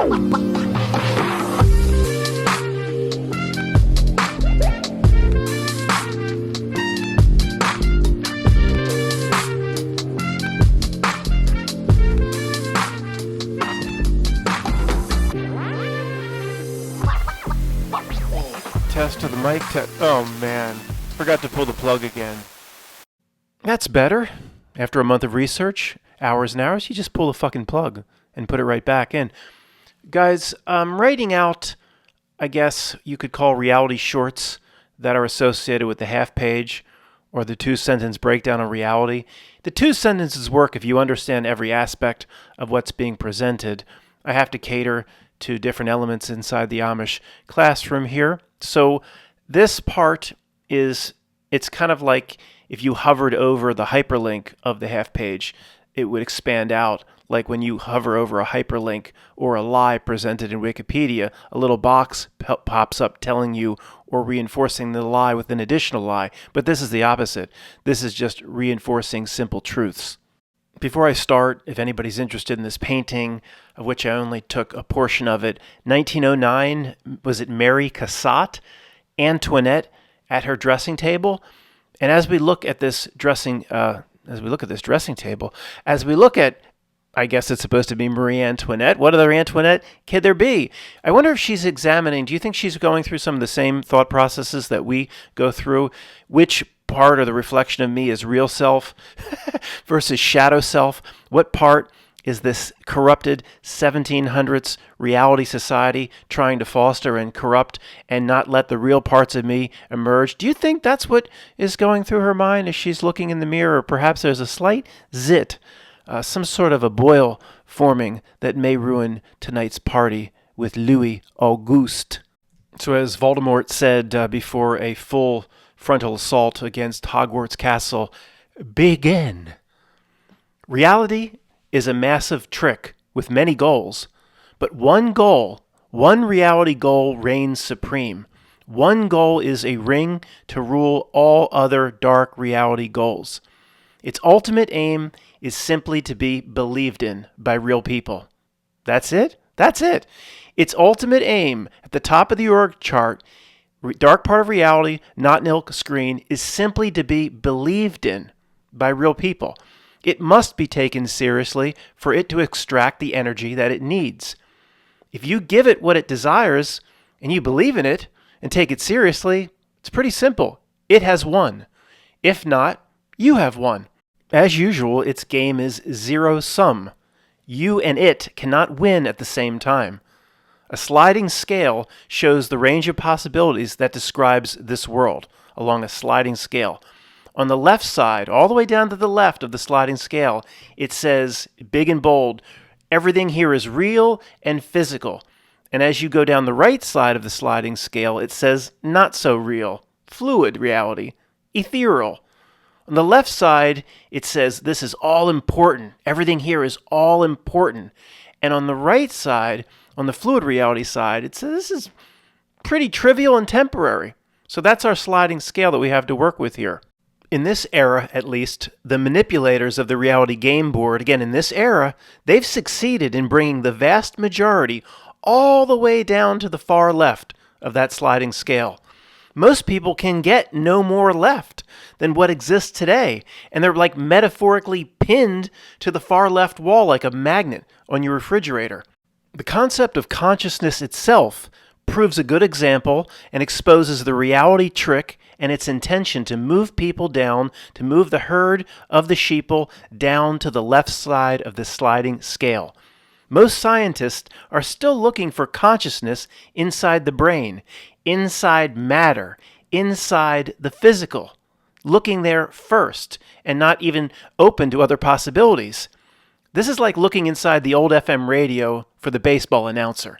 Test to the mic test. Oh man, forgot to pull the plug again. That's better. After a month of research, hours and hours, you just pull the fucking plug and put it right back in. Guys, I'm writing out, I guess you could call reality shorts that are associated with the half page or the 2-sentence breakdown of reality. The 2 sentences work if you understand every aspect of what's being presented. I have to cater to different elements inside the Amish classroom here. So this part it's kind of like if you hovered over the hyperlink of the half page, it would expand out. Like when you hover over a hyperlink or a lie presented in Wikipedia, a little box pops up telling you or reinforcing the lie with an additional lie. But this is the opposite. This is just reinforcing simple truths. Before I start, if anybody's interested in this painting, of which I only took a portion of it, 1909, was it Mary Cassatt, Antoinette, at her dressing table? And as we look at this dressing table, as we look at, I guess it's supposed to be Marie Antoinette. What other Antoinette could there be? I wonder if she's examining, do you think she's going through some of the same thought processes that we go through? Which part or the reflection of me is real self versus shadow self? What part is this corrupted 1700s reality society trying to foster and corrupt and not let the real parts of me emerge? Do you think that's what is going through her mind as she's looking in the mirror? Or perhaps there's a slight zit, some sort of a boil forming that may ruin tonight's party with Louis Auguste. So as Voldemort said before a full frontal assault against Hogwarts Castle, begin. Reality is a massive trick with many goals, but one reality goal reigns supreme. One goal is a ring to rule all other dark reality goals. Its ultimate aim is simply to be believed in by real people. That's it? That's it. Its ultimate aim at the top of the org chart, dark part of reality, not an ilk screen, is simply to be believed in by real people. It must be taken seriously for it to extract the energy that it needs. If you give it what it desires and you believe in it and take it seriously, it's pretty simple. It has won. If not, you have won. As usual, its game is zero sum. You and it cannot win at the same time. A sliding scale shows the range of possibilities that describes this world along a sliding scale. On the left side, all the way down to the left of the sliding scale, it says, big and bold, everything here is real and physical. And as you go down the right side of the sliding scale, it says, not so real, fluid reality, ethereal. On the left side, it says, this is all important. Everything here is all important. And on the right side, on the fluid reality side, it says this is pretty trivial and temporary. So that's our sliding scale that we have to work with here. In this era, at least, the manipulators of the reality game board, again, in this era, they've succeeded in bringing the vast majority all the way down to the far left of that sliding scale. Most people can get no more left than what exists today, and they're like metaphorically pinned to the far left wall like a magnet on your refrigerator. The concept of consciousness itself proves a good example and exposes the reality trick and its intention to move people down, to move the herd of the sheeple down to the left side of the sliding scale. Most scientists are still looking for consciousness inside the brain, inside matter, inside the physical, looking there first and not even open to other possibilities. This is like looking inside the old FM radio for the baseball announcer.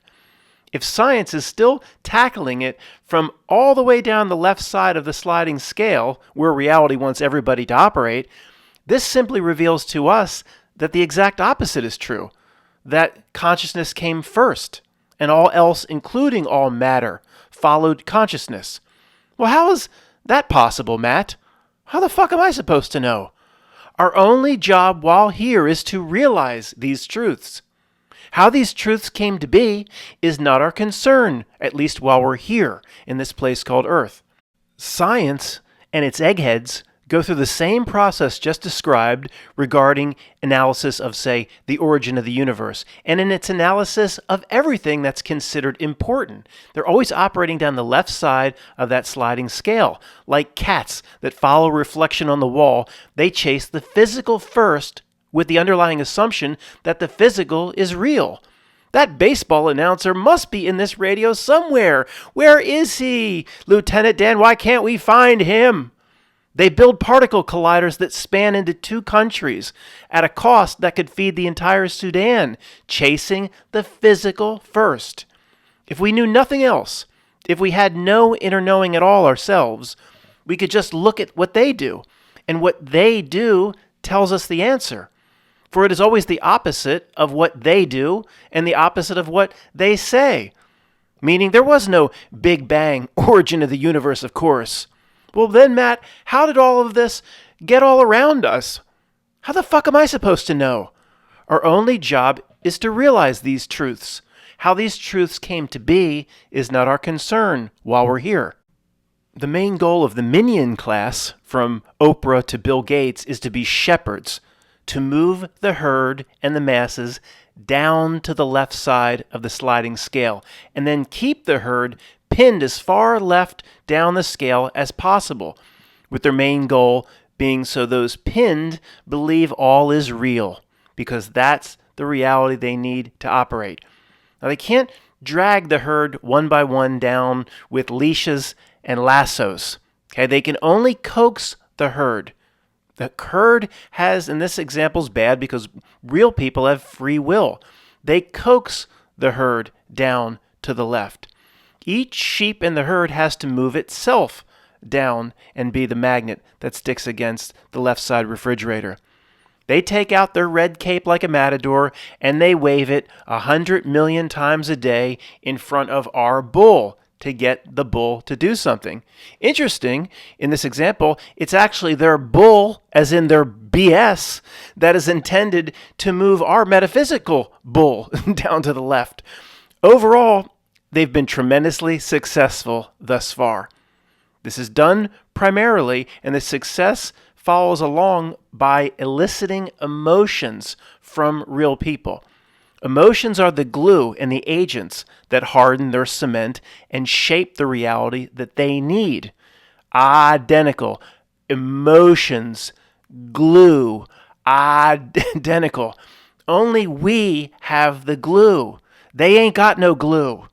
If science is still tackling it from all the way down the left side of the sliding scale, where reality wants everybody to operate, this simply reveals to us that the exact opposite is true, that consciousness came first, and all else, including all matter, followed consciousness. Well, how is that possible, Matt? How the fuck am I supposed to know? Our only job while here is to realize these truths. How these truths came to be is not our concern, at least while we're here in this place called Earth. Science and its eggheads go through the same process just described regarding analysis of, say, the origin of the universe, and in its analysis of everything that's considered important. They're always operating down the left side of that sliding scale. Like cats that follow reflection on the wall, they chase the physical first with the underlying assumption that the physical is real. That baseball announcer must be in this radio somewhere. Where is he? Lieutenant Dan, why can't we find him? They build particle colliders that span into 2 countries at a cost that could feed the entire Sudan, chasing the physical first. If we knew nothing else, if we had no inner knowing at all ourselves, we could just look at what they do, and what they do tells us the answer. For it is always the opposite of what they do and the opposite of what they say. Meaning there was no Big Bang, origin of the universe, of course. Well then, Matt, how did all of this get all around us? How the fuck am I supposed to know? Our only job is to realize these truths. How these truths came to be is not our concern while we're here. The main goal of the minion class, from Oprah to Bill Gates, is to be shepherds, to move the herd and the masses down to the left side of the sliding scale, and then keep the herd pinned as far left down the scale as possible, with their main goal being so those pinned believe all is real, because that's the reality they need to operate. Now, they can't drag the herd one by one down with leashes and lassos. Okay, they can only coax the herd. The herd has, and this example's bad because real people have free will. They coax the herd down to the left. Each sheep in the herd has to move itself down and be the magnet that sticks against the left side refrigerator. They take out their red cape like a matador and they wave it 100 million times a day in front of our bull to get the bull to do something. Interesting, in this example, it's actually their bull, as in their BS, that is intended to move our metaphysical bull down to the left. Overall, they've been tremendously successful thus far. This is done primarily, and the success follows along by eliciting emotions from real people. Emotions are the glue and the agents that harden their cement and shape the reality that they need. Identical. Emotions, glue, identical. Only we have the glue. They ain't got no glue.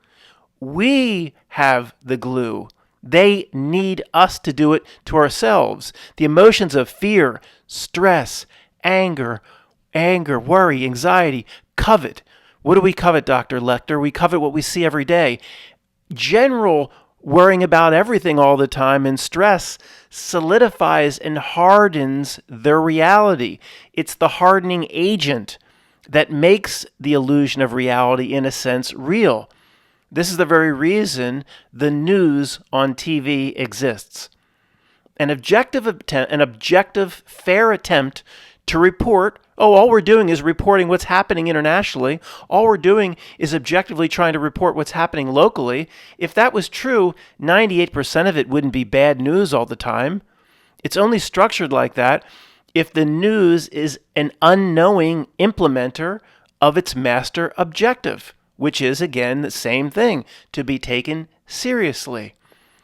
We have the glue. They need us to do it to ourselves. The emotions of fear, stress, anger, worry, anxiety, covet. What do we covet, Dr. Lecter? We covet what we see every day. General worrying about everything all the time and stress solidifies and hardens their reality. It's the hardening agent that makes the illusion of reality, in a sense, real. This is the very reason the news on TV exists. An objective, fair attempt to report, all we're doing is reporting what's happening internationally. All we're doing is objectively trying to report what's happening locally. If that was true, 98% of it wouldn't be bad news all the time. It's only structured like that if the news is an unknowing implementer of its master objective, which is, again, the same thing, to be taken seriously.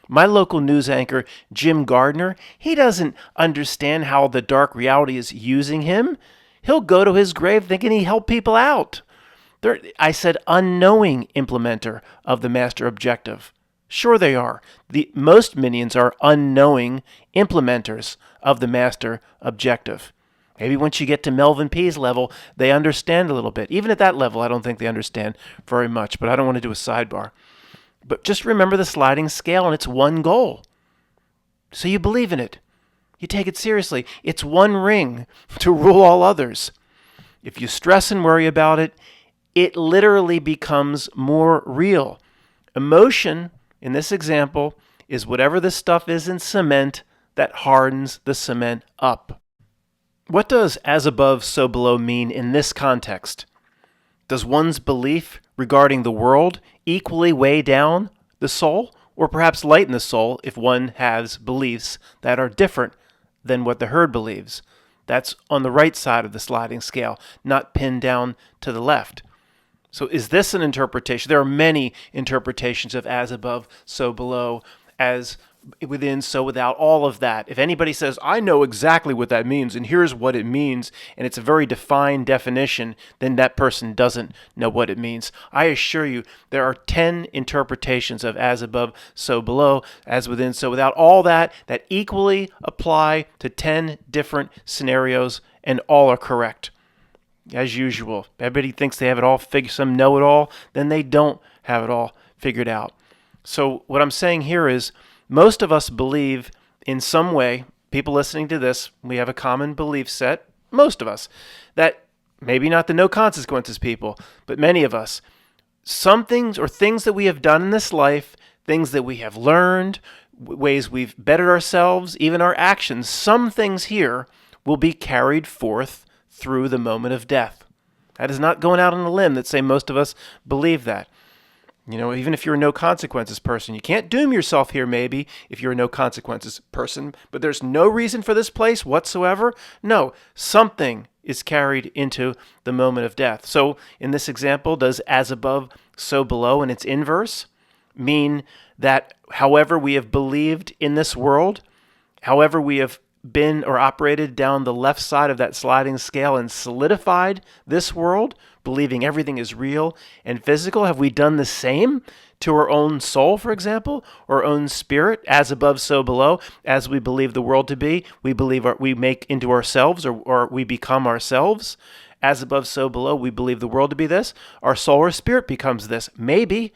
My local news anchor, Jim Gardner, he doesn't understand how the dark reality is using him. He'll go to his grave thinking he helped people out. I said unknowing implementer of the master objective. Sure they are. Most minions are unknowing implementers of the master objective. Maybe once you get to Melvin P's level, they understand a little bit. Even at that level, I don't think they understand very much, but I don't want to do a sidebar. But just remember the sliding scale and its one goal. So you believe in it. You take it seriously. It's one ring to rule all others. If you stress and worry about it, it literally becomes more real. Emotion, in this example, is whatever the stuff is in cement that hardens the cement up. What does as above, so below mean in this context? Does one's belief regarding the world equally weigh down the soul, or perhaps lighten the soul if one has beliefs that are different than what the herd believes? That's on the right side of the sliding scale, not pinned down to the left. So is this an interpretation? There are many interpretations of as above, so below, as within, so without, all of that. If anybody says, I know exactly what that means, and here's what it means, and it's a very defined definition, then that person doesn't know what it means. I assure you, there are 10 interpretations of as above, so below, as within, so without, all that equally apply to 10 different scenarios, and all are correct. As usual, everybody thinks they have it all figured, some know it all, then they don't have it all figured out. So what I'm saying here is, most of us believe in some way, people listening to this, we have a common belief set, most of us, that maybe not the no consequences people, but many of us, some things or things that we have done in this life, things that we have learned, ways we've bettered ourselves, even our actions, some things here will be carried forth through the moment of death. That is not going out on a limb that say most of us believe that. You know, even if you're a no consequences person, you can't doom yourself here maybe if you're a no consequences person, but there's no reason for this place whatsoever. No, something is carried into the moment of death. So in this example, does as above, so below in its inverse mean that however we have believed in this world, however we have been or operated down the left side of that sliding scale and solidified this world, believing everything is real and physical, have we done the same to our own soul, for example, or our own spirit, as above, so below, as we believe the world to be, we make into ourselves or we become ourselves, as above, so below, we believe the world to be this, our soul or spirit becomes this. Maybe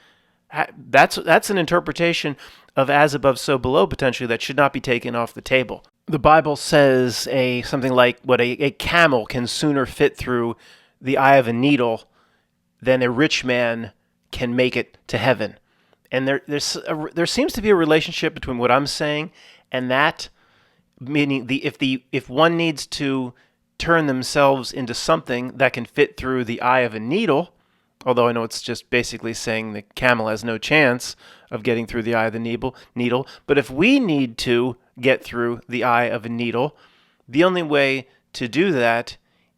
that's an interpretation of as above, so below potentially that should not be taken off the table. The Bible says something like a camel can sooner fit through the eye of a needle than a rich man can make it to heaven. And there seems to be a relationship between what I'm saying and that, meaning if one needs to turn themselves into something that can fit through the eye of a needle, although I know it's just basically saying the camel has no chance of getting through the eye of the needle. But if we need to get through the eye of a needle, the only way to do that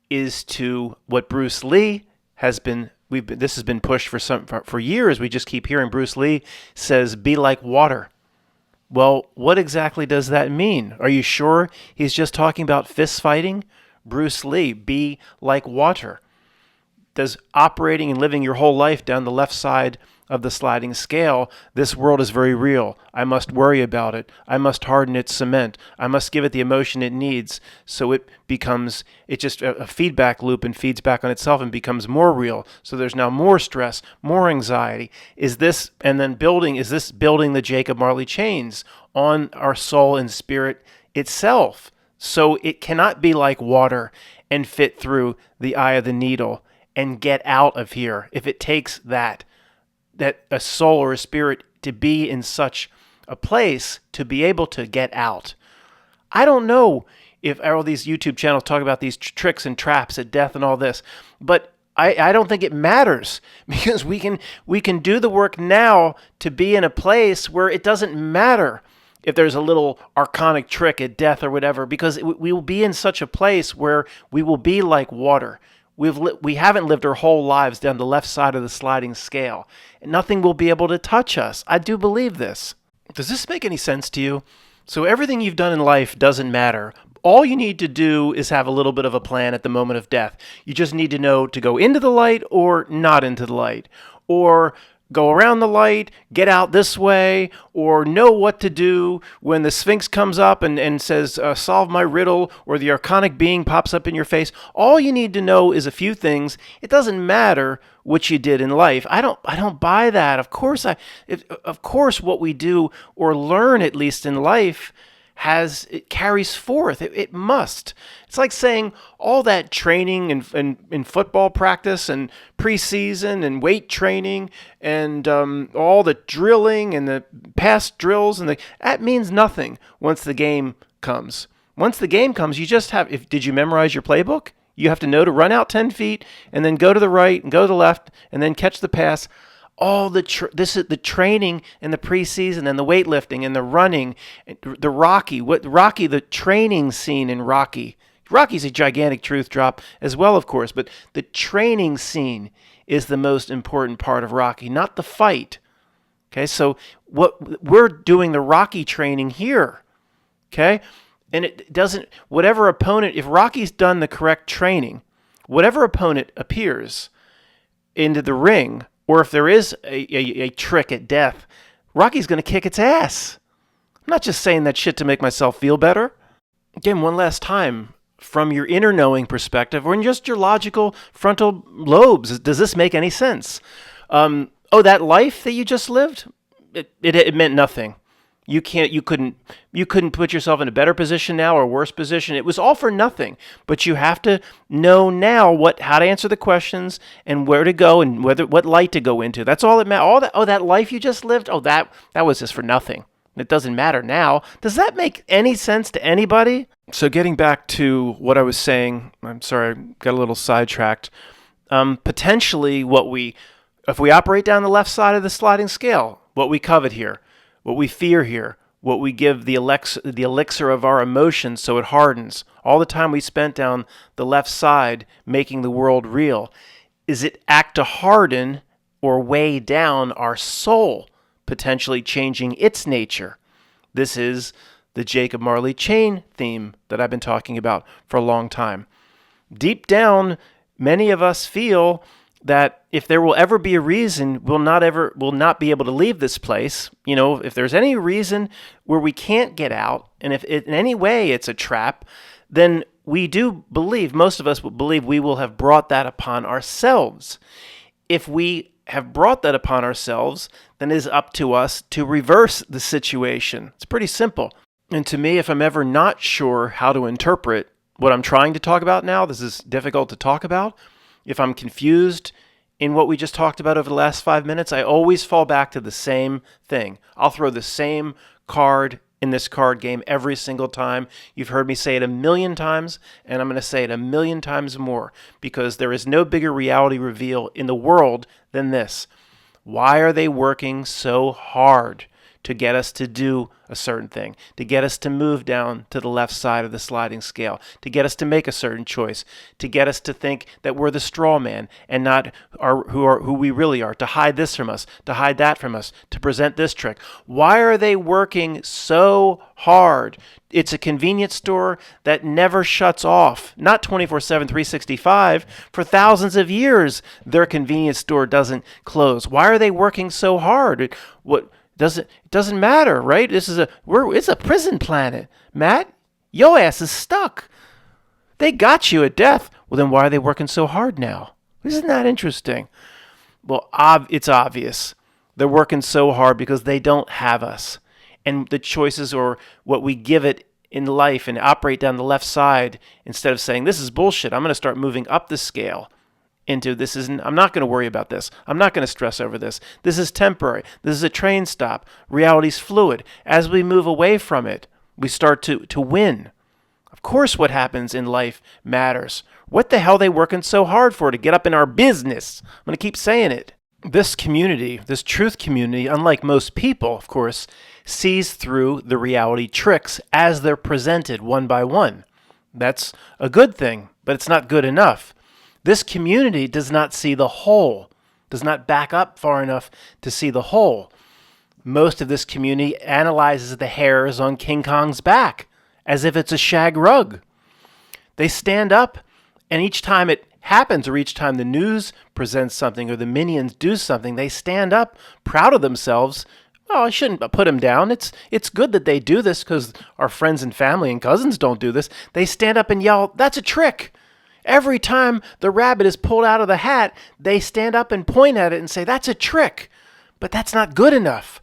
is to what Bruce Lee has been. This has been pushed for years. We just keep hearing Bruce Lee says, "Be like water." Well, what exactly does that mean? Are you sure he's just talking about fist fighting? Bruce Lee, be like water. Does operating and living your whole life down the left side of the sliding scale, this world is very real. I must worry about it. I must harden its cement. I must give it the emotion it needs so it becomes, it's just a feedback loop and feeds back on itself and becomes more real. So there's now more stress, more anxiety. Is this building the Jacob Marley chains on our soul and spirit itself? So it cannot be like water and fit through the eye of the needle and get out of here if it takes that a soul or a spirit to be in such a place to be able to get out. I don't know if all these YouTube channels talk about these tricks and traps at death and all this, but I don't think it matters because we can do the work now to be in a place where it doesn't matter if there's a little archonic trick at death or whatever, because we will be in such a place where we will be like water. We haven't lived our whole lives down the left side of the sliding scale. And nothing will be able to touch us. I do believe this. Does this make any sense to you? So everything you've done in life doesn't matter. All you need to do is have a little bit of a plan at the moment of death. You just need to know to go into the light or not into the light. Or go around the light, get out this way, or know what to do when the Sphinx comes up and says, solve my riddle, or the archonic being pops up in your face. All you need to know is a few things. It doesn't matter what you did in life. I don't buy that. Of course, what we do or learn, at least in life, it carries forth. It must. It's like saying all that training and football practice and preseason and weight training and all the drilling and the past drills that means nothing once the game comes. Once the game comes, you just did you memorize your playbook? You have to know to run out 10 feet and then go to the right and go to the left and then catch the pass. All this is the training and the preseason and the weightlifting and the running, the training scene in Rocky. Rocky's a gigantic truth drop as well, of course, but the training scene is the most important part of Rocky, not the fight. Okay, so we're doing the Rocky training here. Okay, and it doesn't, whatever opponent, if Rocky's done the correct training, whatever opponent appears into the ring, or if there is a trick at death, Rocky's going to kick its ass. I'm not just saying that shit to make myself feel better. Again, one last time, from your inner knowing perspective, or in just your logical frontal lobes, does this make any sense? That life that you just lived, it meant nothing. You couldn't put yourself in a better position now or a worse position. It was all for nothing. But you have to know now how to answer the questions and where to go and what light to go into. That's all that matters. That life you just lived, that was just for nothing. It doesn't matter now. Does that make any sense to anybody? So getting back to what I was saying, I'm sorry, I got a little sidetracked. Potentially if we operate down the left side of the sliding scale, what we covet here, what we fear here, what we give the elixir of our emotions so it hardens, all the time we spent down the left side making the world real, is it act to harden or weigh down our soul, potentially changing its nature? This is the Jacob Marley chain theme that I've been talking about for a long time. Deep down, many of us feel that if there will ever be a reason, we'll not be able to leave this place. If there's any reason where we can't get out, and if in any way it's a trap, then we do believe, most of us will believe, we will have brought that upon ourselves. If we have brought that upon ourselves, then it is up to us to reverse the situation. It's pretty simple. And to me, if I'm ever not sure how to interpret what I'm trying to talk about now, this is difficult to talk about. If I'm confused in what we just talked about over the last 5 minutes, I always fall back to the same thing. I'll throw the same card in this card game every single time. You've heard me say it 1,000,000 times, and I'm going to say it 1,000,000 times more, because there is no bigger reality reveal in the world than this. Why are they working so hard to get us to do a certain thing, to get us to move down to the left side of the sliding scale, to get us to make a certain choice, to get us to think that we're the straw man and not who we really are, to hide this from us, to hide that from us, to present this trick? Why are they working so hard? It's a convenience store that never shuts off, not 24/7, 365. For thousands of years, their convenience store doesn't close. Why are they working so hard? It doesn't matter, right? It's a prison planet, Matt. Your ass is stuck. They got you at death. Well, then why are they working so hard now? Isn't that interesting? Well, it's obvious. They're working so hard because they don't have us. And the choices, or what we give it in life, and operate down the left side, instead of saying, this is bullshit, I'm going to start moving up the scale into I'm not going to worry about this. I'm not going to stress over this. This is temporary. This is a train stop. Reality's fluid. As we move away from it, we start to win. Of course, what happens in life matters. What the hell are they working so hard for to get up in our business? I'm going to keep saying it. This community, this truth community, unlike most people, of course, sees through the reality tricks as they're presented one by one. That's a good thing, but it's not good enough. This community does not see the whole, does not back up far enough to see the whole. Most of this community analyzes the hairs on King Kong's back as if it's a shag rug. They stand up, and each time it happens, or each time the news presents something, or the minions do something, they stand up, proud of themselves. Oh, I shouldn't put them down. It's good that they do this, because our friends and family and cousins don't do this. They stand up and yell, "That's a trick." Every time the rabbit is pulled out of the hat, they stand up and point at it and say, "That's a trick." But that's not good enough.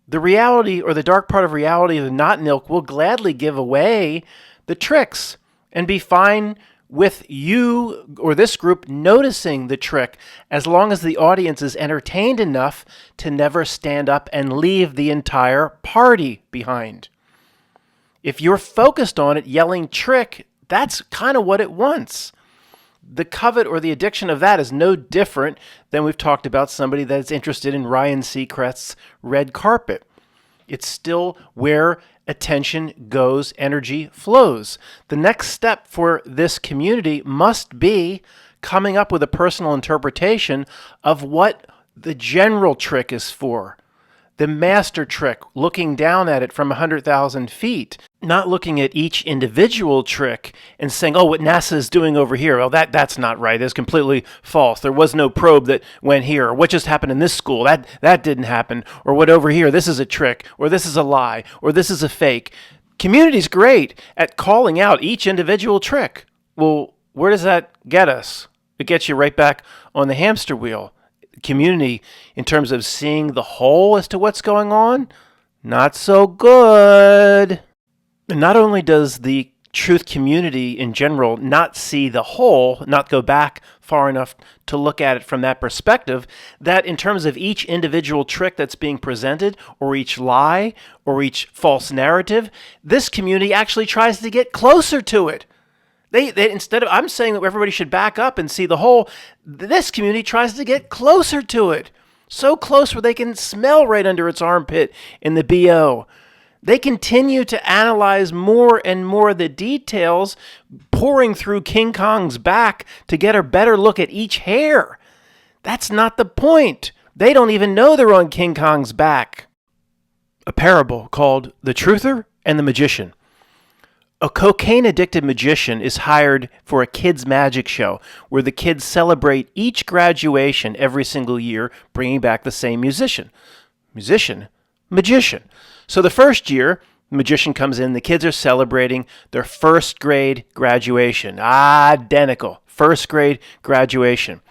The reality, or the dark part of reality of the not ilk, will gladly give away the tricks and be fine with you or this group noticing the trick, as long as the audience is entertained enough to never stand up and leave the entire party behind. If you're focused on it, yelling trick, that's kind of what it wants. The covet or the addiction of that is no different than we've talked about somebody that's interested in Ryan Seacrest's red carpet. It's still where attention goes, energy flows. The next step for this community must be coming up with a personal interpretation of what the general trick is for. The master trick, looking down at it from 100,000 feet, not looking at each individual trick and saying, oh, what NASA is doing over here, well, that's not right. It's completely false. There was no probe that went here. Or what just happened in this school? That didn't happen. Or what over here, this is a trick, or this is a lie, or this is a fake. Community's great at calling out each individual trick. Well, where does that get us? It gets you right back on the hamster wheel. Community, in terms of seeing the whole as to what's going on, not so good. And not only does the truth community in general not see the whole, not go back far enough to look at it from that perspective, that in terms of each individual trick that's being presented, or each lie, or each false narrative, this community actually tries to get closer to it. They instead of, I'm saying that everybody should back up and see the whole, this community tries to get closer to it. So close where they can smell right under its armpit in the BO. They continue to analyze more and more of the details, pouring through King Kong's back to get a better look at each hair. That's not the point. They don't even know they're on King Kong's back. A parable called The Truther and the Magician. A cocaine-addicted magician is hired for a kids' magic show where the kids celebrate each graduation every single year, bringing back the same musician. Magician. So the first year, the magician comes in, the kids are celebrating their first grade graduation. Identical. First grade graduation.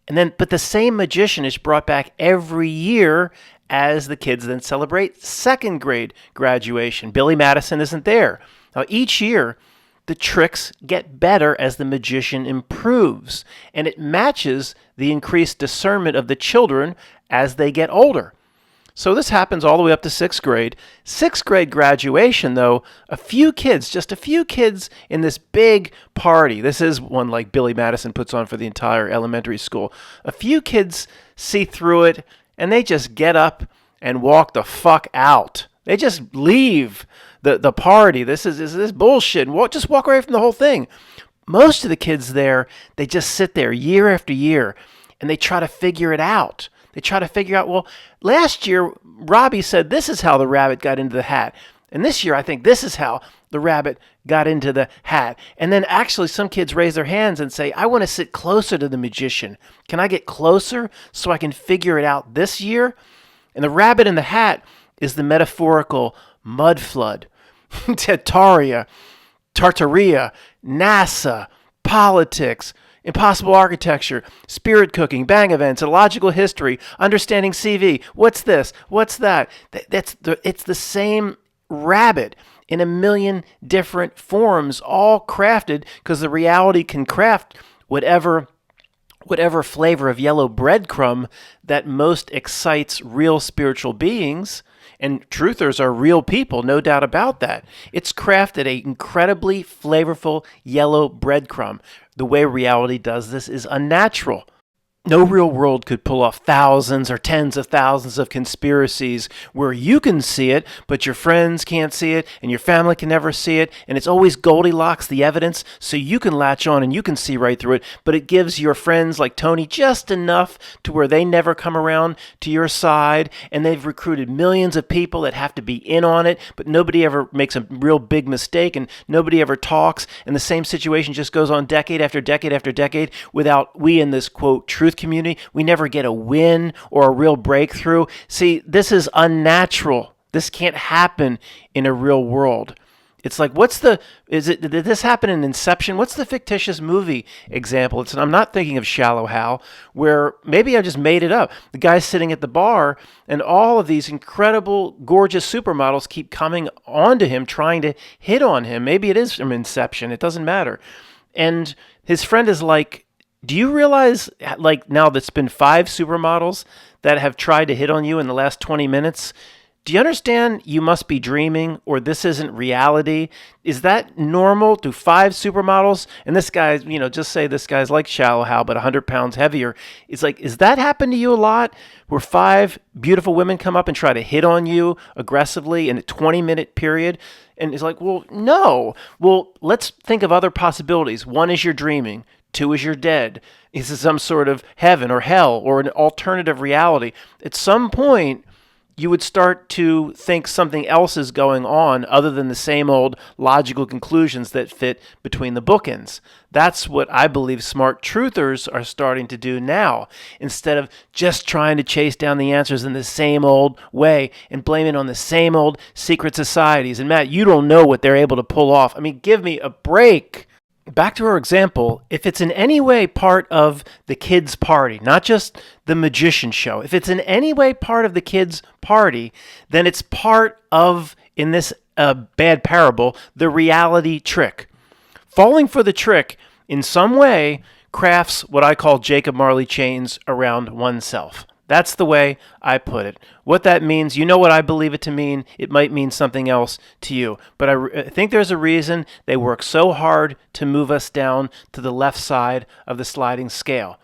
But the same magician is brought back every year as the kids then celebrate second grade graduation. Billy Madison isn't there. Now, each year, the tricks get better as the magician improves, and it matches the increased discernment of the children as they get older. So this happens all the way up to sixth grade. Sixth grade graduation, though, just a few kids in this big party. This is one like Billy Madison puts on for the entire elementary school. A few kids see through it, and they just get up and walk the fuck out. They just leave the party. This is bullshit. Just walk away from the whole thing. Most of the kids there, they just sit there year after year, and they try to figure it out. They try to figure out, well, last year, Robbie said this is how the rabbit got into the hat. And this year, I think this is how the rabbit got into the hat. And then actually some kids raise their hands and say, I want to sit closer to the magician. Can I get closer so I can figure it out this year? And the rabbit in the hat is the metaphorical mud flood, Tartaria, NASA, politics, impossible architecture, spirit cooking, bang events, illogical history, understanding CV. What's this? What's that? It's the same rabbit in a million different forms, all crafted because the reality can craft whatever flavor of yellow breadcrumb that most excites real spiritual beings. And truthers are real people, no doubt about that. It's crafted an incredibly flavorful yellow breadcrumb. The way reality does this is unnatural. No real world could pull off thousands or tens of thousands of conspiracies where you can see it, but your friends can't see it, and your family can never see it, and it's always Goldilocks, the evidence, so you can latch on and you can see right through it, but it gives your friends like Tony just enough to where they never come around to your side, and they've recruited millions of people that have to be in on it, but nobody ever makes a real big mistake, and nobody ever talks, and the same situation just goes on decade after decade after decade without we in this, quote, truth community, we never get a win or a real breakthrough. See, this is unnatural. This can't happen in a real world. It's like, did this happen in Inception? What's the fictitious movie example? I'm not thinking of Shallow Hal, where maybe I just made it up. The guy's sitting at the bar, and all of these incredible, gorgeous supermodels keep coming onto him, trying to hit on him. Maybe it is from Inception. It doesn't matter. And his friend is like, do you realize, like, now that's been 5 supermodels that have tried to hit on you in the last 20 minutes? Do you understand you must be dreaming or this isn't reality? Is that normal? Do 5 supermodels, and this guy's, just say this guy's like Shallow Hal, but 100 pounds heavier. It's like, is that happen to you a lot? Where 5 beautiful women come up and try to hit on you aggressively in a 20-minute period? And it's like, well, no. Well, let's think of other possibilities. 1 is you're dreaming. 2 is you're dead. Is it some sort of heaven or hell or an alternative reality? At some point, you would start to think something else is going on other than the same old logical conclusions that fit between the bookends. That's what I believe smart truthers are starting to do now, instead of just trying to chase down the answers in the same old way and blame it on the same old secret societies. And Matt, you don't know what they're able to pull off. I mean, give me a break. Back to our example, if it's in any way part of the kids' party, not just the magician show, if it's in any way part of the kids' party, then it's part of, in this bad parable, the reality trick. Falling for the trick in some way crafts what I call Jacob Marley chains around oneself. That's the way I put it. What that means, you know what I believe it to mean. It might mean something else to you. But I think there's a reason they work so hard to move us down to the left side of the sliding scale.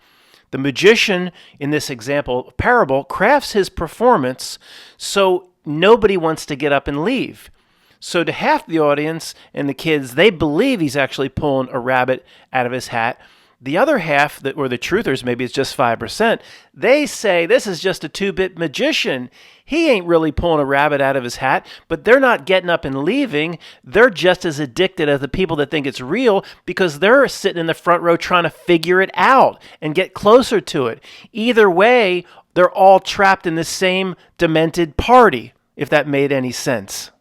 The magician, in this example parable, crafts his performance so nobody wants to get up and leave. So to half the audience and the kids, they believe he's actually pulling a rabbit out of his hat. The other half, or the truthers, maybe it's just 5%, they say this is just a 2-bit magician. He ain't really pulling a rabbit out of his hat, but they're not getting up and leaving. They're just as addicted as the people that think it's real because they're sitting in the front row trying to figure it out and get closer to it. Either way, they're all trapped in the same demented party, if that made any sense.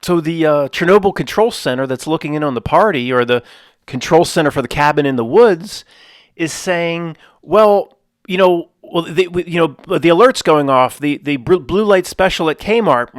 So the Chernobyl Control Center that's looking in on the party, or the Control Center for the cabin in the woods, is saying, the alert's going off. The blue light special at Kmart.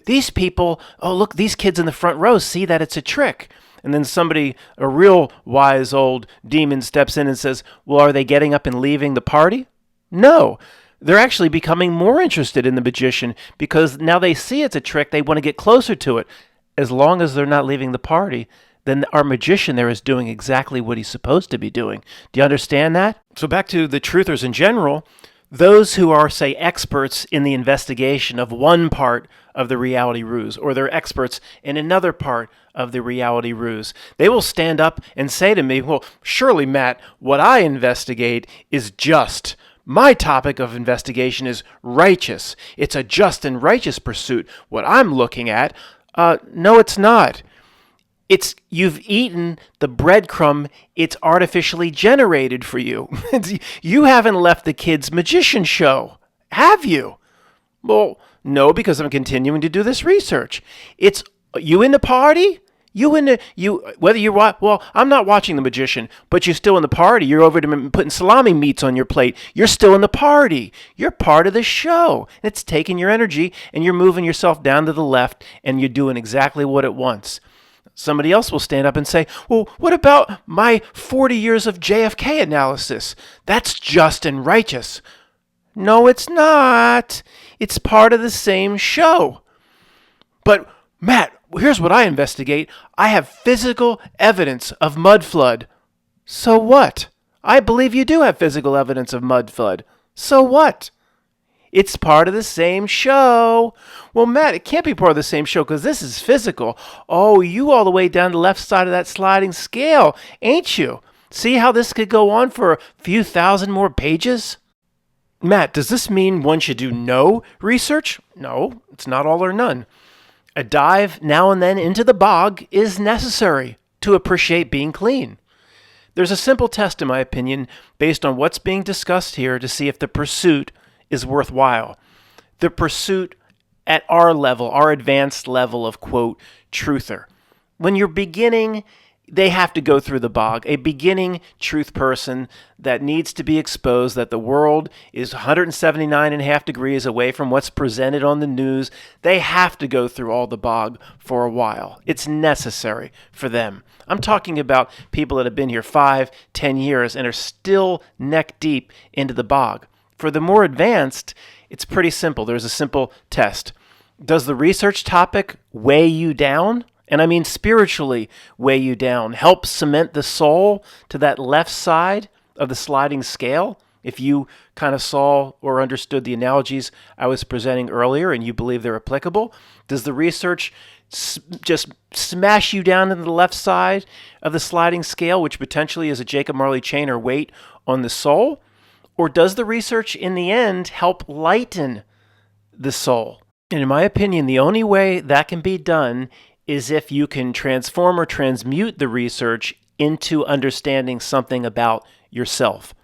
These people, oh look, these kids in the front row see that it's a trick. And then somebody, a real wise old demon, steps in and says, well, are they getting up and leaving the party? No. They're actually becoming more interested in the magician because now they see it's a trick. They want to get closer to it. As long as they're not leaving the party, then our magician there is doing exactly what he's supposed to be doing. Do you understand that? So back to the truthers in general, those who are, say, experts in the investigation of one part of the reality ruse, or they're experts in another part of the reality ruse, they will stand up and say to me, well, surely, Matt, what I investigate is just. My topic of investigation is righteous. It's a just and righteous pursuit. What I'm looking at, no, it's not. It's you've eaten the breadcrumb it's artificially generated for you. You haven't left the kids' magician show, have you? Well, no, because I'm continuing to do this research. It's you in the party? Whether you're, well, I'm not watching the magician, but you're still in the party. You're over to putting salami meats on your plate. You're still in the party. You're part of the show. It's taking your energy and you're moving yourself down to the left and you're doing exactly what it wants. Somebody else will stand up and say, well, what about my 40 years of JFK analysis? That's just and righteous. No, it's not. It's part of the same show. But, Matt, here's what I investigate. I have physical evidence of mud flood. So what? I believe you do have physical evidence of mud flood. So what? It's part of the same show. Well, Matt, it can't be part of the same show because this is physical. Oh, you all the way down the left side of that sliding scale, ain't you? See how this could go on for a few thousand more pages? Matt, does this mean one should do no research? No, it's not all or none. A dive now and then into the bog is necessary to appreciate being clean. There's a simple test, in my opinion, based on what's being discussed here to see if the pursuit is worthwhile. The pursuit at our level, our advanced level of, quote, truther. When you're beginning, they have to go through the bog. A beginning truth person that needs to be exposed that the world is 179.5 degrees away from what's presented on the news. They have to go through all the bog for a while. It's necessary for them. I'm talking about people that have been here 5, 10 years and are still neck deep into the bog. For the more advanced, it's pretty simple. There's a simple test. Does the research topic weigh you down? And I mean spiritually weigh you down, help cement the soul to that left side of the sliding scale? If you kind of saw or understood the analogies I was presenting earlier and you believe they're applicable, does the research just smash you down into the left side of the sliding scale, which potentially is a Jacob Marley chain or weight on the soul? Or does the research in the end help lighten the soul? And in my opinion, the only way that can be done is if you can transform or transmute the research into understanding something about yourself.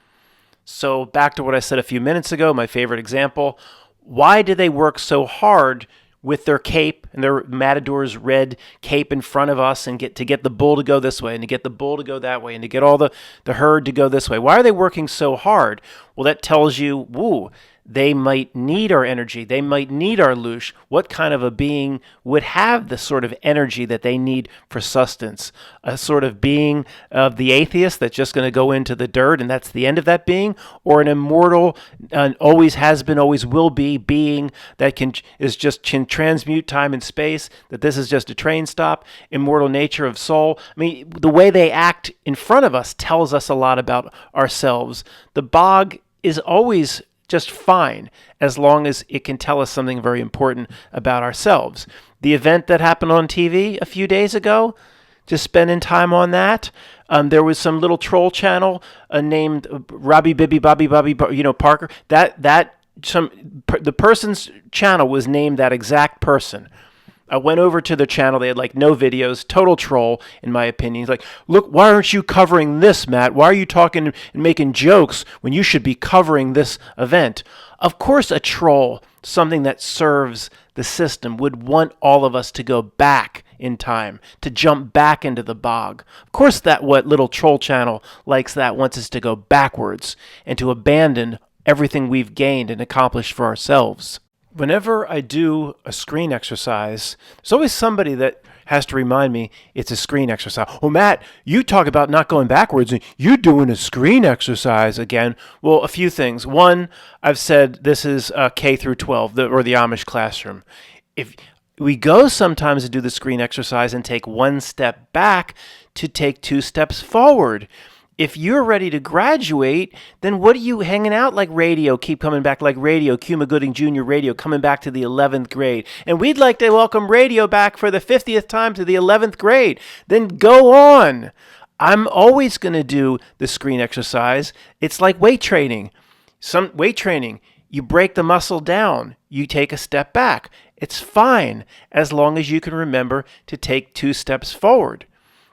So back to what I said a few minutes ago, my favorite example. Why do they work so hard with their cape and their matador's red cape in front of us and get the bull to go this way and to get the bull to go that way and to get all the herd to go this way? Why are they working so hard? Well, that tells you, they might need our energy. They might need our loosh. What kind of a being would have the sort of energy that they need for sustenance? A sort of being of the atheist that's just going to go into the dirt and that's the end of that being? Or an immortal, always has been, always will be being that can transmute time and space, that this is just a train stop, immortal nature of soul? I mean, the way they act in front of us tells us a lot about ourselves. The bog is always just fine as long as it can tell us something very important about ourselves. The event that happened on TV a few days ago, just spending time on that. There was some little troll channel named Robbie Bibby Bobby Parker. The person's channel was named that exact person. I went over to the channel. They had no videos. Total troll, in my opinion. He's like, look, why aren't you covering this, Matt? Why are you talking and making jokes when you should be covering this event? Of course, a troll, something that serves the system, would want all of us to go back in time, to jump back into the bog. Of course, what little troll channel likes that, wants us to go backwards and to abandon everything we've gained and accomplished for ourselves. Whenever I do a screen exercise, there's always somebody that has to remind me it's a screen exercise. Oh, Matt, you talk about not going backwards and you're doing a screen exercise again. Well, a few things. One, I've said this is K through 12, or the Amish classroom. If we go sometimes to do the screen exercise and take one step back to take two steps forward. If you're ready to graduate, then what are you hanging out like radio? Keep coming back like radio. Cuba Gooding Jr. Radio coming back to the 11th grade. And we'd like to welcome radio back for the 50th time to the 11th grade. Then go on. I'm always going to do the screen exercise. It's like weight training. Some weight training, you break the muscle down. You take a step back. It's fine as long as you can remember to take two steps forward.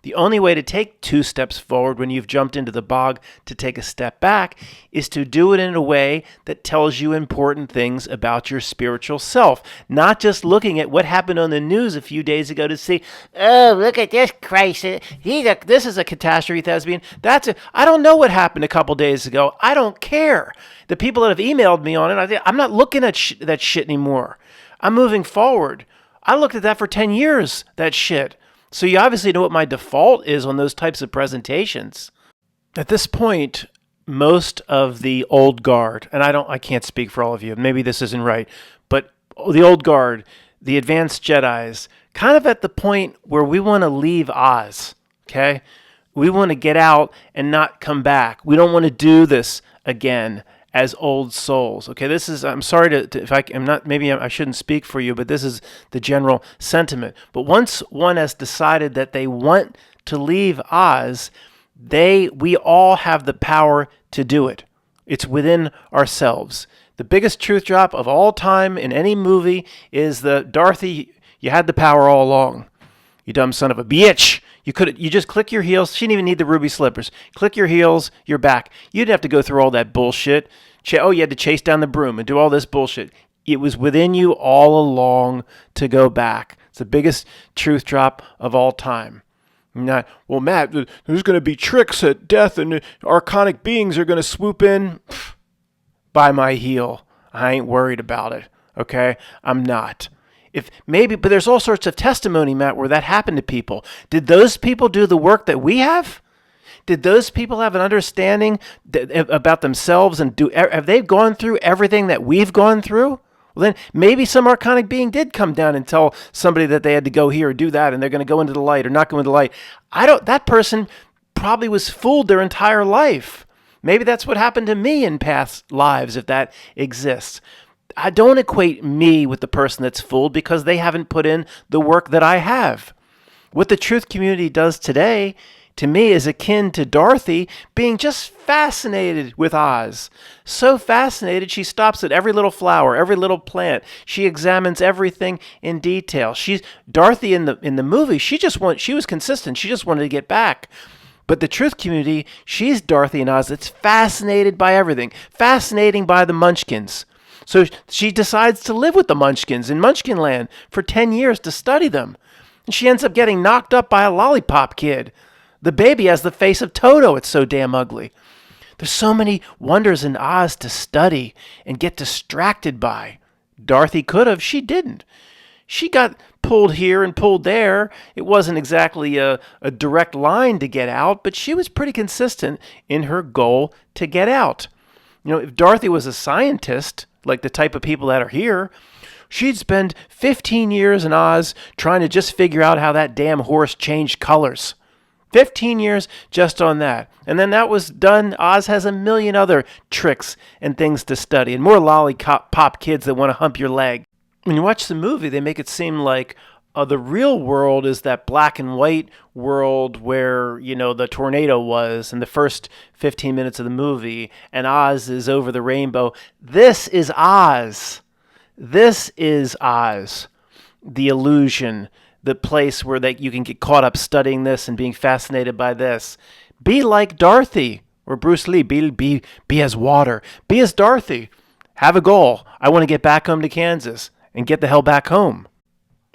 The only way to take two steps forward when you've jumped into the bog to take a step back is to do it in a way that tells you important things about your spiritual self. Not just looking at what happened on the news a few days ago to see, oh, look at this crisis. This is a catastrophe, thespian. I don't know what happened a couple days ago. I don't care. The people that have emailed me on it, I'm not looking at that shit anymore. I'm moving forward. I looked at that for 10 years, that shit. So you obviously know what my default is on those types of presentations. At this point, most of the old guard, and I can't speak for all of you, maybe this isn't right, but the old guard, the advanced Jedis, kind of at the point where we want to leave Oz, okay? We want to get out and not come back. We don't want to do this again as old souls. Okay, this is, I'm sorry if I'm not, maybe I shouldn't speak for you, but this is the general sentiment. But once one has decided that they want to leave Oz, we all have the power to do it. It's within ourselves. The biggest truth drop of all time in any movie is Dorothy, you had the power all along. You dumb son of a bitch. You just click your heels. She didn't even need the ruby slippers. Click your heels, you're back. You didn't have to go through all that bullshit. You had to chase down the broom and do all this bullshit. It was within you all along to go back. It's the biggest truth drop of all time. Not, well, Matt, there's going to be tricks at death and archonic beings are going to swoop in. By my heel. I ain't worried about it. Okay? I'm not. But there's all sorts of testimony, Matt, where that happened to people. Did those people do the work that we have? Did those people have an understanding about themselves, and have they gone through everything that we've gone through? Well, then maybe some archonic being did come down and tell somebody that they had to go here or do that, and they're going to go into the light or not go into the light. That person probably was fooled their entire life. Maybe that's what happened to me in past lives, if that exists. I don't equate me with the person that's fooled because they haven't put in the work that I have. What the truth community does today, to me, is akin to Dorothy being just fascinated with Oz. So fascinated, she stops at every little flower, every little plant. She examines everything in detail. Dorothy in the movie. She was consistent. She just wanted to get back. But the truth community, she's Dorothy in Oz that's fascinated by everything, fascinating by the Munchkins. So she decides to live with the Munchkins in Munchkinland for 10 years to study them. And she ends up getting knocked up by a lollipop kid. The baby has the face of Toto. It's so damn ugly. There's so many wonders in Oz to study and get distracted by. Dorothy could have. She didn't. She got pulled here and pulled there. It wasn't exactly a direct line to get out, but she was pretty consistent in her goal to get out. If Dorothy was a scientist, like the type of people that are here, she'd spend 15 years in Oz trying to just figure out how that damn horse changed colors. 15 years just on that. And then that was done. Oz has a million other tricks and things to study, and more lollipop kids that want to hump your leg. When you watch the movie, they make it seem like the real world is that black and white world where, the tornado was in the first 15 minutes of the movie, and Oz is over the rainbow. This is Oz. This is Oz. The illusion, the place where you can get caught up studying this and being fascinated by this. Be like Dorothy or Bruce Lee. Be as water. Be as Dorothy. Have a goal. I want to get back home to Kansas and get the hell back home.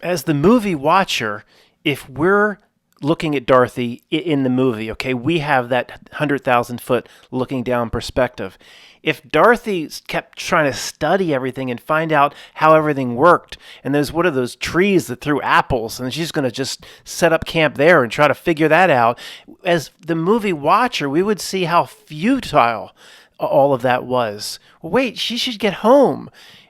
As the movie watcher, if we're looking at Dorothy in the movie, okay, we have that 100,000 foot looking down perspective. If Dorothy kept trying to study everything and find out how everything worked, and there's one of those trees that threw apples, and she's going to just set up camp there and try to figure that out, as the movie watcher, we would see how futile all of that was. Well, wait, she should get home.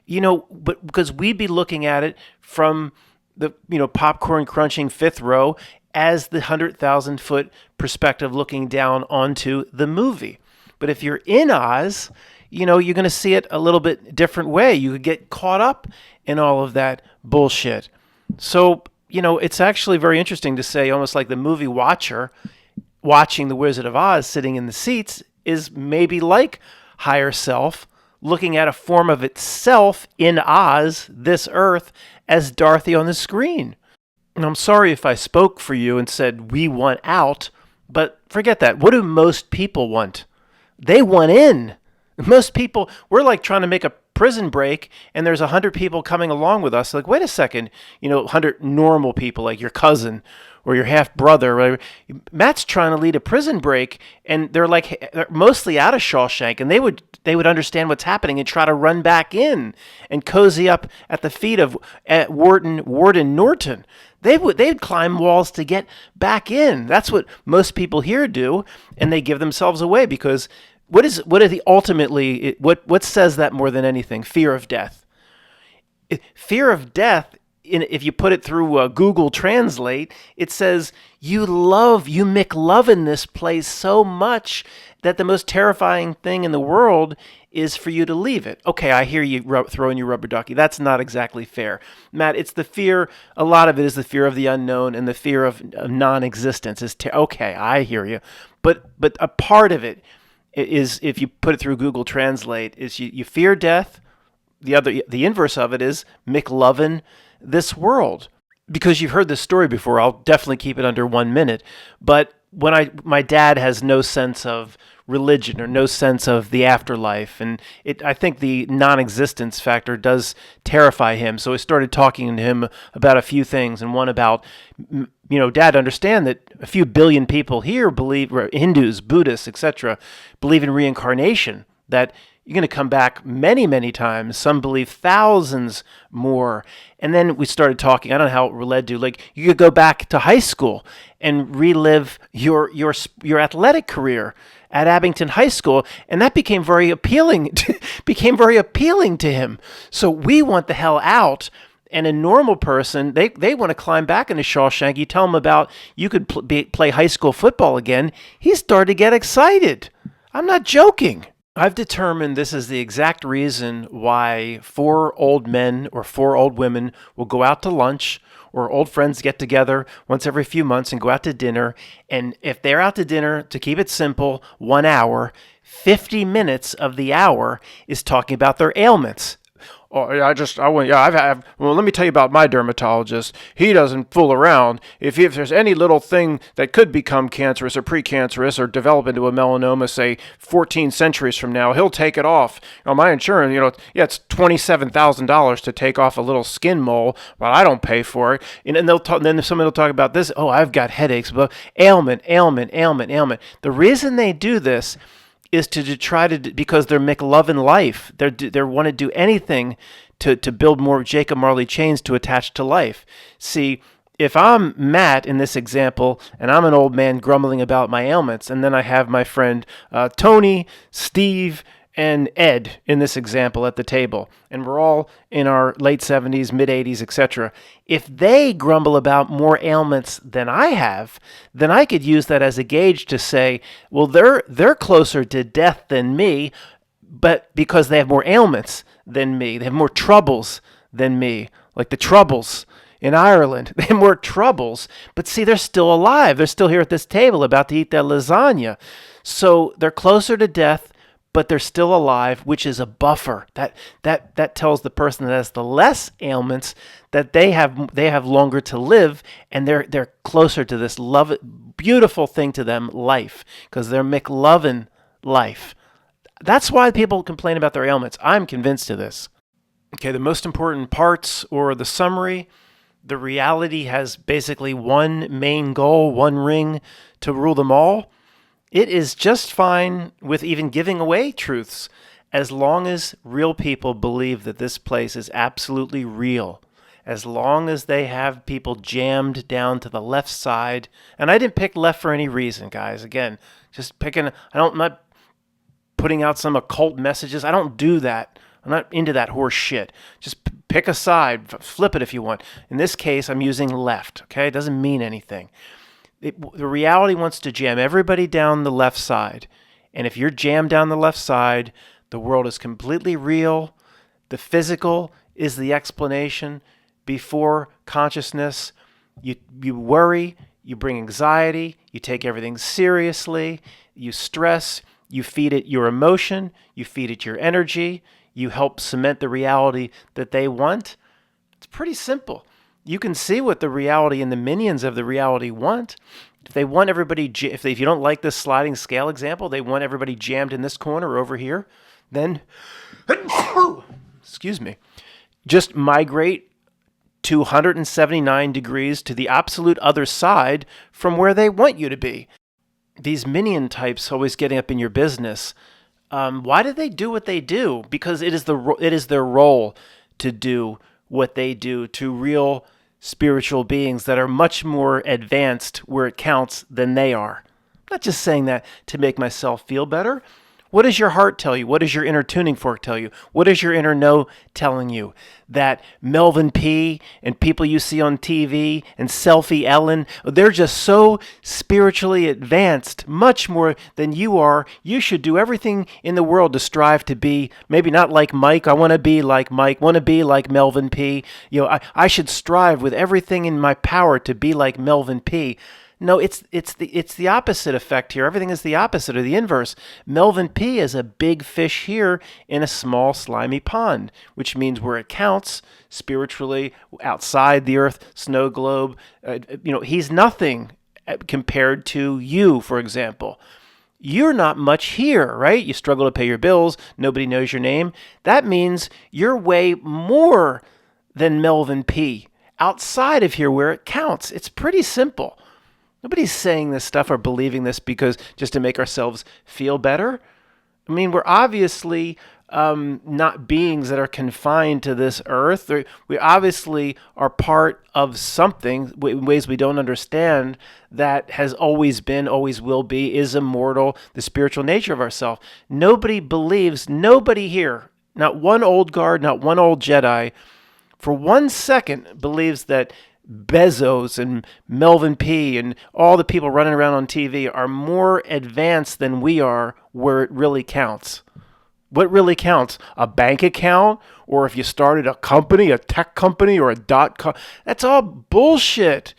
But because we'd be looking at it from the, popcorn crunching fifth row as the 100,000 foot perspective looking down onto the movie. But if you're in Oz, you're going to see it a little bit different way. You could get caught up in all of that bullshit. So, it's actually very interesting to say, almost like the movie watcher watching The Wizard of Oz sitting in the seats is maybe like higher self, looking at a form of itself in Oz, this earth, as Dorothy on the screen. And I'm sorry if I spoke for you and said we want out, but forget that. What do most people want? They want in. Most people, we're like trying to make a prison break, and there's 100 people coming along with us. Like, wait a second, 100 normal people, like your cousin or your half brother. Matt's trying to lead a prison break, and they're mostly out of Shawshank, and they would understand what's happening and try to run back in and cozy up at the feet of Warden Norton. They'd climb walls to get back in. That's what most people here do, and they give themselves away because what says that more than anything? Fear of death. Fear of death. If you put it through Google Translate, it says you McLove in this place so much that the most terrifying thing in the world is for you to leave it. Okay, I hear you throwing your rubber ducky. That's not exactly fair. Matt, it's the fear, a lot of it is the fear of the unknown and the fear of non-existence. Okay, I hear you. But a part of it is, if you put it through Google Translate, is you fear death. The inverse of it is McLovin this world. Because you've heard this story before, I'll definitely keep it under 1 minute. But my dad has no sense of religion or no sense of the afterlife, and I think the non-existence factor does terrify him. So I started talking to him about a few things, and one about, Dad, understand that a few billion people here believe, Hindus, Buddhists, etc., believe in reincarnation. That You're going to come back many, many times. Some believe thousands more. And then we started talking. I don't know how it led to. Like, you could go back to high school and relive your athletic career at Abington High School, and that became very appealing. Became very appealing to him. So we want the hell out. And a normal person, they want to climb back into Shawshank. You tell them about you could play high school football again. He started to get excited. I'm not joking. I've determined this is the exact reason why 4 old men or 4 old women will go out to lunch, or old friends get together once every few months and go out to dinner. And if they're out to dinner, to keep it simple, 1 hour, 50 minutes of the hour is talking about their ailments. Oh, well, let me tell you about my dermatologist. He doesn't fool around. If there's any little thing that could become cancerous or precancerous or develop into a melanoma, say 14 centuries from now, he'll take it off. My insurance, it's $27,000 to take off a little skin mole, but I don't pay for it. And then somebody will talk about this. Oh, I've got headaches, but ailment. The reason they do this is to try to, because they're McLovin life. They want to do anything to build more Jacob Marley chains to attach to life. See, if I'm Matt in this example, and I'm an old man grumbling about my ailments, and then I have my friend Tony, Steve, and Ed in this example at the table, and we're all in our late 70s, mid 80s, etc. If they grumble about more ailments than I have, then I could use that as a gauge to say, well, they're closer to death than me, but because they have more ailments than me, they have more troubles than me, like the Troubles in Ireland. They have more troubles, but see, they're still alive. They're still here at this table about to eat their lasagna. So they're closer to death, but they're still alive, which is a buffer. That tells the person that has the less ailments that they have longer to live, and they're closer to this beautiful thing to them, life, because they're McLovin life. That's why people complain about their ailments. I'm convinced of this. Okay, the most important parts or the summary, the reality has basically one main goal, one ring to rule them all. It is just fine with even giving away truths as long as real people believe that this place is absolutely real. As long as they have people jammed down to the left side. And I didn't pick left for any reason, guys. Again, just I'm not putting out some occult messages. I don't do that. I'm not into that horse shit. Just pick a side, flip it if you want. In this case, I'm using left, okay? It doesn't mean anything. The reality wants to jam everybody down the left side. And if you're jammed down the left side, the world is completely real. The physical is the explanation. Before consciousness, you worry, you bring anxiety, you take everything seriously, you stress, you feed it your emotion, you feed it your energy, you help cement the reality that they want. It's pretty simple. You can see what the reality and the minions of the reality want. If they want everybody, if you don't like this sliding scale example, they want everybody jammed in this corner or over here, then, excuse me, just migrate 279 degrees to the absolute other side from where they want you to be. These minion types always getting up in your business. Why do they do what they do? Because it is their role to do what they do to real spiritual beings that are much more advanced where it counts than they are. I'm not just saying that to make myself feel better. What does your heart tell you? What does your inner tuning fork tell you? What is your inner know telling you? That Melvin P. and people you see on TV and Selfie Ellen, they're just so spiritually advanced, much more than you are. You should do everything in the world to strive to be, maybe not like Mike. I want to be like Mike, want to be like Melvin P. I should strive with everything in my power to be like Melvin P. No, it's the opposite effect here. Everything is the opposite or the inverse. Melvin P is a big fish here in a small slimy pond, which means where it counts spiritually outside the earth, snow globe. He's nothing compared to you, for example. You're not much here, right? You struggle to pay your bills. Nobody knows your name. That means you're way more than Melvin P outside of here where it counts. It's pretty simple. Nobody's saying this stuff or believing this because just to make ourselves feel better. I mean, we're obviously not beings that are confined to this earth. We obviously are part of something in ways we don't understand that has always been, always will be, is immortal, the spiritual nature of ourselves. Nobody here, not one old guard, not one old Jedi, for 1 second believes that Bezos and Melvin P. and all the people running around on TV are more advanced than we are where it really counts. What really counts? A bank account? Or if you started a company, a tech company, or a .com? That's all bullshit.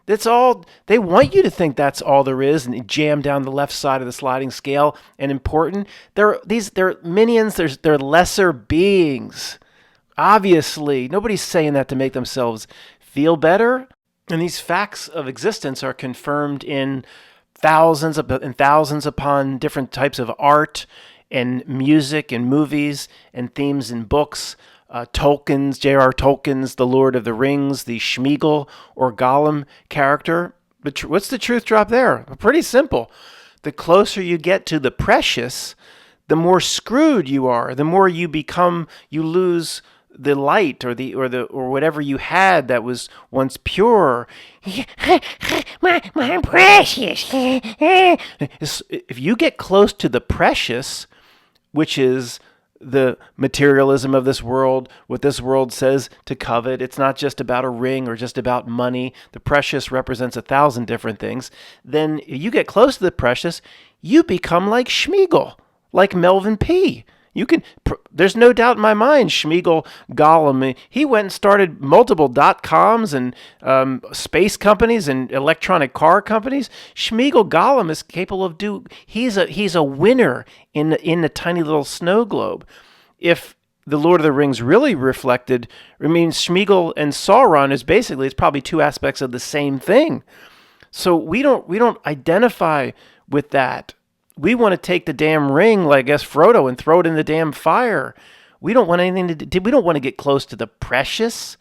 That's all. They want you to think that's all there is and jam down the left side of the sliding scale and important. They're minions. They're lesser beings. Obviously, nobody's saying that to make themselves feel better. And these facts of existence are confirmed in thousands upon different types of art and music and movies and themes in books. J.R. Tolkien's The Lord of the Rings, the Sméagol or Gollum character. But what's the truth drop there? Pretty simple. The closer you get to the precious, the more screwed you are. The more you lose the light or whatever you had that was once pure. my precious. If you get close to the precious, which is the materialism of this world, what this world says to covet. It's not just about a ring or just about money. The precious represents 1,000 different things. Then you get close to the precious, you become like Sméagol, like Melvin P. There's no doubt in my mind, Sméagol Gollum, he went and started multiple .coms and space companies and electronic car companies. Sméagol Gollum is capable of he's a winner in the tiny little snow globe. If the Lord of the Rings really reflected, Sméagol and Sauron it's probably two aspects of the same thing. So we don't identify with that. We want to take the damn ring, like I guess Frodo, and throw it in the damn fire. We don't want anything to do. We don't want to get close to the precious.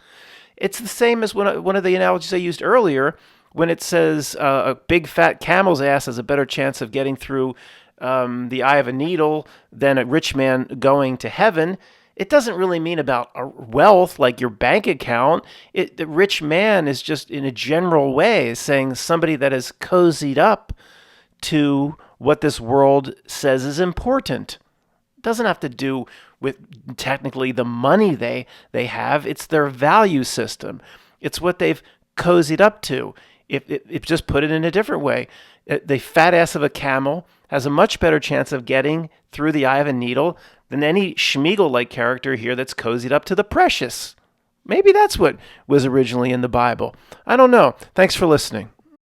It's the same as one of the analogies I used earlier when it says a big fat camel's ass has a better chance of getting through the eye of a needle than a rich man going to heaven. It doesn't really mean about wealth like your bank account. The rich man is just in a general way saying somebody that is cozied up to what this world says is important. It doesn't have to do with technically the money they have. It's their value system. It's what they've cozied up to. If just put it in a different way, the fat ass of a camel has a much better chance of getting through the eye of a needle than any Sméagol-like character here that's cozied up to the precious. Maybe that's what was originally in the Bible. I don't know. Thanks for listening.